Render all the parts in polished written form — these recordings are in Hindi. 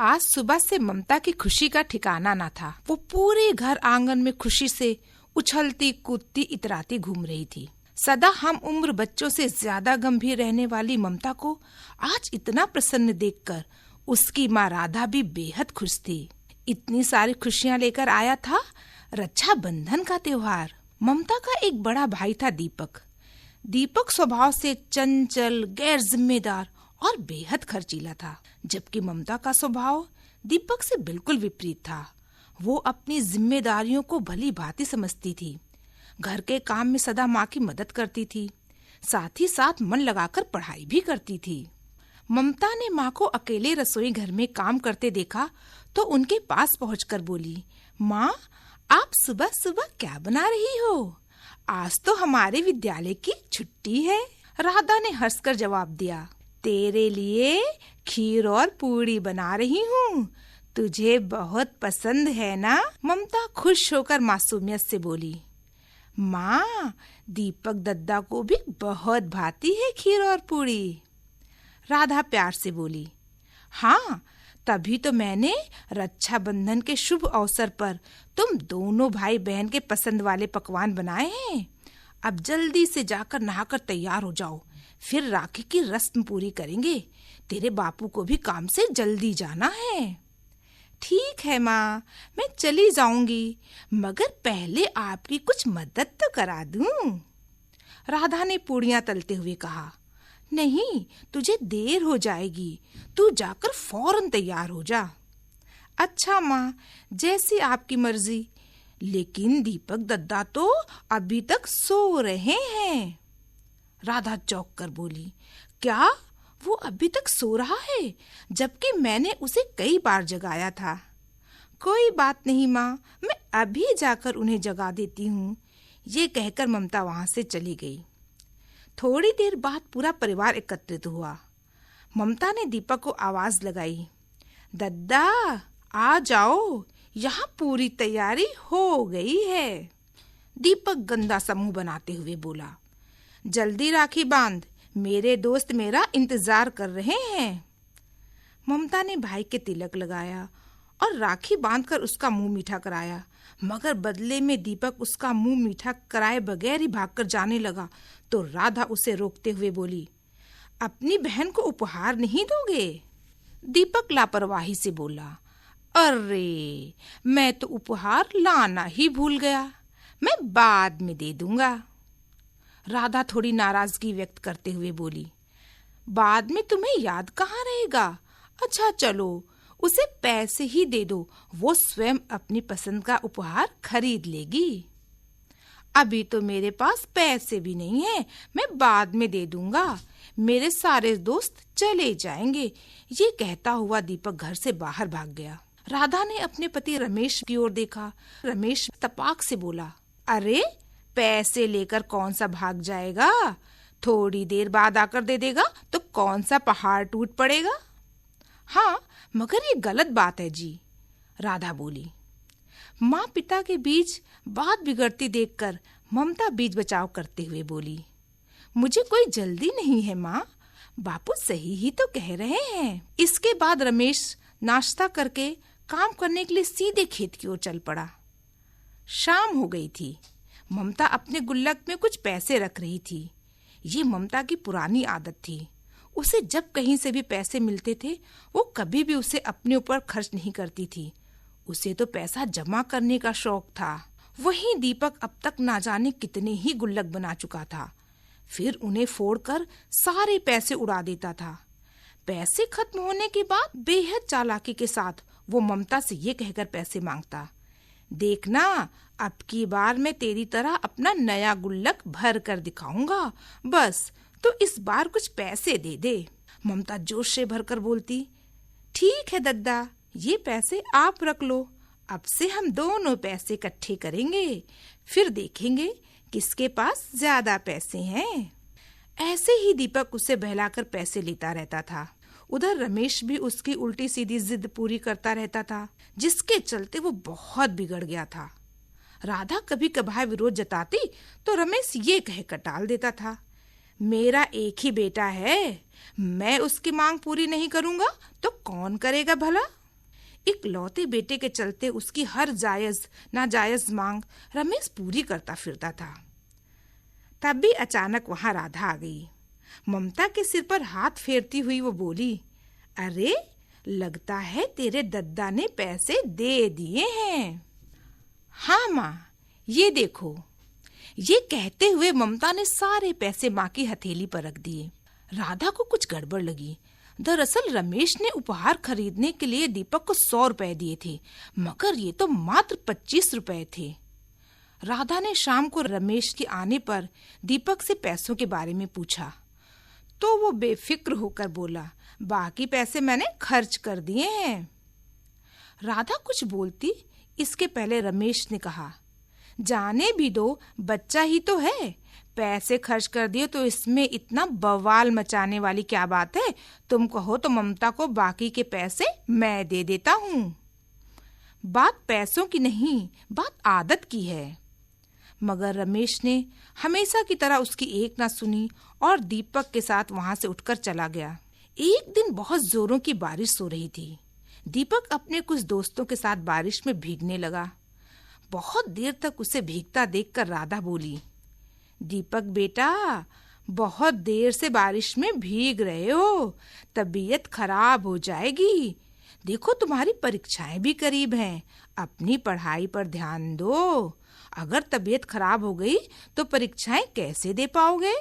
आज सुबह से ममता की खुशी का ठिकाना न था। वो पूरे घर आंगन में खुशी से उछलती कूदती इतराती घूम रही थी। सदा हम उम्र बच्चों से ज्यादा गंभीर रहने वाली ममता को आज इतना प्रसन्न देखकर उसकी माँ राधा भी बेहद खुश थी। इतनी सारी खुशियाँ लेकर आया था रक्षाबंधन का त्योहार। ममता का एक बड़ा भाई था दीपक। दीपक स्वभाव से चंचल, गैर जिम्मेदार और बेहद खर्चीला था, जबकि ममता का स्वभाव दीपक से बिल्कुल विपरीत था। वो अपनी जिम्मेदारियों को भली भांति समझती थी, घर के काम में सदा माँ की मदद करती थी, साथ ही साथ मन लगाकर पढ़ाई भी करती थी। ममता ने माँ को अकेले रसोई घर में काम करते देखा तो उनके पास पहुंचकर बोली, माँ, आप सुबह सुबह क्या बना रही हो? आज तो हमारे विद्यालय की छुट्टी है। राधा ने हंसकर जवाब दिया, तेरे लिए खीर और पूड़ी बना रही हूँ, तुझे बहुत पसंद है ना? ममता खुश होकर मासूमियत से बोली, माँ, दीपक दद्दा को भी बहुत भाती है खीर और पूड़ी। राधा प्यार से बोली, हाँ, तभी तो मैंने रक्षाबंधन के शुभ अवसर पर तुम दोनों भाई बहन के पसंद वाले पकवान बनाए हैं। अब जल्दी से जाकर नहाकर तैयार हो जाओ, फिर राखी की रस्म पूरी करेंगे। तेरे बापू को भी काम से जल्दी जाना है। ठीक है माँ, मैं चली जाऊंगी, मगर पहले आपकी कुछ मदद तो करा दूं। राधा ने पूड़ियां तलते हुए कहा, नहीं, तुझे देर हो जाएगी, तू जाकर फौरन तैयार हो जा। अच्छा माँ, जैसी आपकी मर्जी, लेकिन दीपक दद्दा तो अभी तक सो रहे हैं। राधा चौंक कर बोली, क्या वो अभी तक सो रहा है, जबकि मैंने उसे कई बार जगाया था? कोई बात नहीं माँ, मैं अभी जाकर उन्हें जगा देती हूँ। ये कहकर ममता वहां से चली गई। थोड़ी देर बाद पूरा परिवार एकत्रित हुआ। ममता ने दीपक को आवाज लगाई, दद्दा, आ जाओ, यहाँ पूरी तैयारी हो गई है। दीपक गंदा सा मुंह बनाते हुए बोला, जल्दी राखी बांध, मेरे दोस्त मेरा इंतजार कर रहे हैं। ममता ने भाई के तिलक लगाया और राखी बांधकर उसका मुंह मीठा कराया, मगर बदले में दीपक उसका मुंह मीठा कराए बगैर ही भागकर जाने लगा तो राधा उसे रोकते हुए बोली, अपनी बहन को उपहार नहीं दोगे? दीपक लापरवाही से बोला, अरे, मैं तो उपहार लाना ही भूल गया, मैं बाद में दे दूंगा। राधा थोड़ी नाराजगी व्यक्त करते हुए बोली, बाद में तुम्हें याद कहाँ रहेगा? अच्छा चलो, उसे पैसे ही दे दो, वो स्वयं अपनी पसंद का उपहार खरीद लेगी। अभी तो मेरे पास पैसे भी नहीं है, मैं बाद में दे दूंगा, मेरे सारे दोस्त चले जाएंगे। ये कहता हुआ दीपक घर से बाहर भाग गया। राधा ने अपने पति रमेश की ओर देखा। रमेश तपाक से बोला, अरे, पैसे लेकर कौन सा भाग जाएगा? थोड़ी देर बाद आकर दे देगा तो कौन सा पहाड़ टूट पड़ेगा? हाँ, मगर ये गलत बात है जी, राधा बोली। माँ पिता के बीच बात बिगड़ती देखकर ममता बीच बचाव करते हुए बोली, मुझे कोई जल्दी नहीं है माँ, बापू सही ही तो कह रहे हैं। इसके बाद रमेश नाश्ता करके काम करने के लिए सीधे खेत की ओर चल पड़ा। शाम हो गई थी। ममता अपने गुल्लक में कुछ पैसे रख रही थी। ये ममता की पुरानी आदत थी। उसे जब कहीं से भी पैसे मिलते थे वो कभी भी उसे अपने ऊपर खर्च नहीं करती थी। उसे तो पैसा जमा करने का शौक था। वहीं दीपक अब तक ना जाने कितने ही गुल्लक बना चुका था, फिर उन्हें फोड़कर सारे पैसे उड़ा देता था। पैसे खत्म होने के बाद बेहद चालाकी के साथ वो ममता से ये कहकर पैसे मांगता, देखना, अब की बार मैं तेरी तरह अपना नया गुल्लक भर कर दिखाऊंगा, बस तो इस बार कुछ पैसे दे दे। ममता जोश से भरकर बोलती, ठीक है दद्दा, ये पैसे आप रख लो, अब से हम दोनों पैसे इकट्ठे करेंगे, फिर देखेंगे किसके पास ज्यादा पैसे हैं। ऐसे ही दीपक उसे बहलाकर पैसे लेता रहता था। उधर रमेश भी उसकी उल्टी सीधी जिद पूरी करता रहता था, जिसके चलते वो बहुत बिगड़ गया था। राधा कभी कभार विरोध जताती तो रमेश ये कहकर टाल देता था, मेरा एक ही बेटा है, मैं उसकी मांग पूरी नहीं करूंगा तो कौन करेगा भला। इकलौते बेटे के चलते उसकी हर जायज नाजायज मांग रमेश पूरी करता फिरता था। तभी अचानक वहां राधा आ गई। ममता के सिर पर हाथ फेरती हुई वो बोली, अरे लगता है तेरे दद्दा ने पैसे दे दिए हैं। हाँ माँ, ये देखो। ये कहते हुए ममता ने सारे पैसे माँ की हथेली पर रख दिए। राधा को कुछ गड़बड़ लगी। दरअसल रमेश ने उपहार खरीदने के लिए दीपक को 100 रुपए दिए थे, मगर ये तो मात्र 25 रुपए थे। राधा ने शाम को रमेश के आने पर दीपक से पैसों के बारे में पूछा तो वो बेफिक्र होकर बोला, बाकी पैसे मैंने खर्च कर दिए हैं। राधा कुछ बोलती इसके पहले रमेश ने कहा, जाने भी दो, बच्चा ही तो है, पैसे खर्च कर दिए तो इसमें इतना बवाल मचाने वाली क्या बात है। तुम कहो तो ममता को बाकी के पैसे मैं दे देता हूँ। बात पैसों की नहीं, बात आदत की है। मगर रमेश ने हमेशा की तरह उसकी एक ना सुनी और दीपक के साथ वहां से उठकर चला गया। एक दिन बहुत जोरों की बारिश हो रही थी। दीपक अपने कुछ दोस्तों के साथ बारिश में भीगने लगा। बहुत देर तक उसे भीगता देखकर राधा बोली, दीपक बेटा, बहुत देर से बारिश में भीग रहे हो, तबीयत खराब हो जाएगी। देखो तुम्हारी परीक्षाएं भी करीब हैं, अपनी पढ़ाई पर ध्यान दो। अगर तबीयत खराब हो गई तो परीक्षाएं कैसे दे पाओगे?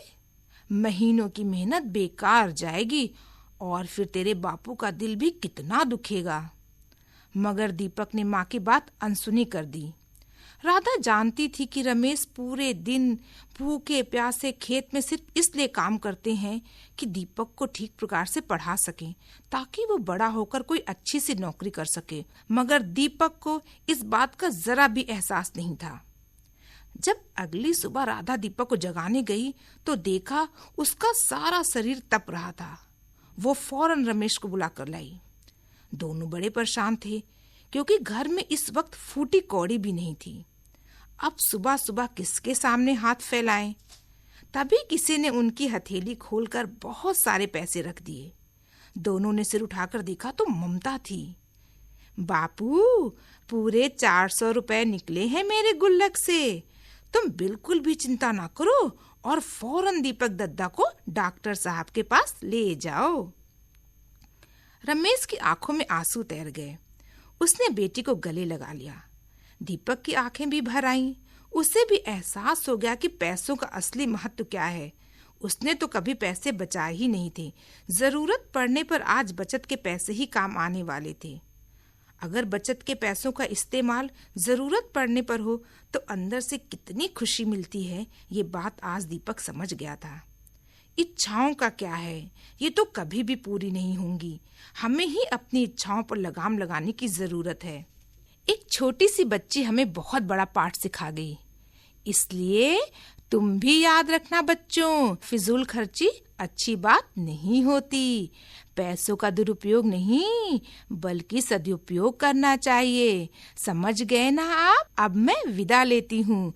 महीनों की मेहनत बेकार जाएगी और फिर तेरे बापू का दिल भी कितना दुखेगा। मगर दीपक ने माँ की बात अनसुनी कर दी। राधा जानती थी कि रमेश पूरे दिन भूखे प्यासे खेत में सिर्फ इसलिए काम करते हैं कि दीपक को ठीक प्रकार से पढ़ा सके, ताकि वो बड़ा होकर कोई अच्छी सी नौकरी कर सके। मगर दीपक को इस बात का जरा भी एहसास नहीं था। जब अगली सुबह राधा दीपक को जगाने गई तो देखा उसका सारा शरीर तप रहा था। वो फौरन रमेश को बुलाकर लाई। दोनों बड़े परेशान थे क्योंकि घर में इस वक्त फूटी कौड़ी भी नहीं थी। अब सुबह सुबह किसके सामने हाथ फैलाएं? तभी किसी ने उनकी हथेली खोलकर बहुत सारे पैसे रख दिए। दोनों ने सिर उठाकर देखा तो ममता थी। बापू, पूरे 400 रुपए निकले हैं मेरे गुल्लक से। तुम बिल्कुल भी चिंता ना करो और फौरन दीपक दद्दा को डॉक्टर साहब के पास ले जाओ। रमेश की आंखों में आंसू तैर गए। उसने बेटी को गले लगा लिया। दीपक की आंखें भी भर आईं। उसे भी एहसास हो गया कि पैसों का असली महत्व क्या है। उसने तो कभी पैसे बचाए ही नहीं थे। जरूरत पड़ने पर आज बचत के पैसे ही काम आने वाले थे। अगर बचत के पैसों का इस्तेमाल जरूरत पड़ने पर हो तो अंदर से कितनी खुशी मिलती है, ये बात आज दीपक समझ गया था। इच्छाओं का क्या है, ये तो कभी भी पूरी नहीं होंगी। हमें ही अपनी इच्छाओं पर लगाम लगाने की जरूरत है। एक छोटी सी बच्ची हमें बहुत बड़ा पाठ सिखा गई। इसलिए तुम भी याद रखना बच्चों, फिजूल खर्ची अच्छी बात नहीं होती। पैसों का दुरुपयोग नहीं बल्कि सदुपयोग करना चाहिए। समझ गए ना आप? अब मैं विदा लेती हूँ।